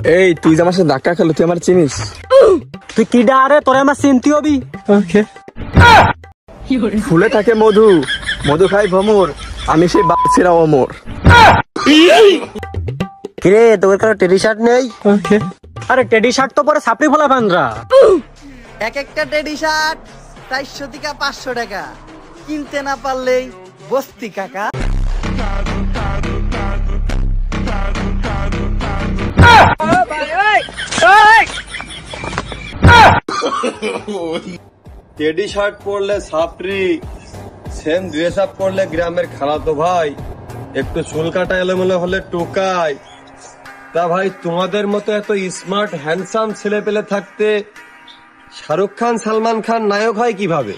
এই তুই যে আমার সাথে ধাক্কা খেলো, তুই আমার চিনিস? তুই কি ডারে তোরে আমার চিনতে হবি? ওকে। ফুলে থাকে মধু, মধু খাই ভমর, আমি সেই বাচ্চারা অমর। কিরে তোর কোনো টেডি শার্ট নেই? ওকে। আরে টেডি শার্ট তো পরে সাপড়ি ফোলা বানরা। এক একটা টেডি শার্ট 400 থেকে 500 টাকা, কিনতে না পারলেই বস্তি কাকা। টেডি শার্ট পরলে সাপড়ি, সেম ড্রেস আপ পরলে গ্রামের খালাতো ভাই, একটু চুল কাটা এলোমেলো হলে টোকাই। তা ভাই তোমাদের মতো এত স্মার্ট হ্যান্ডসাম ছেলে পেলে থাকতে শাহরুখ খান সালমান খান নায়ক হয় কিভাবে?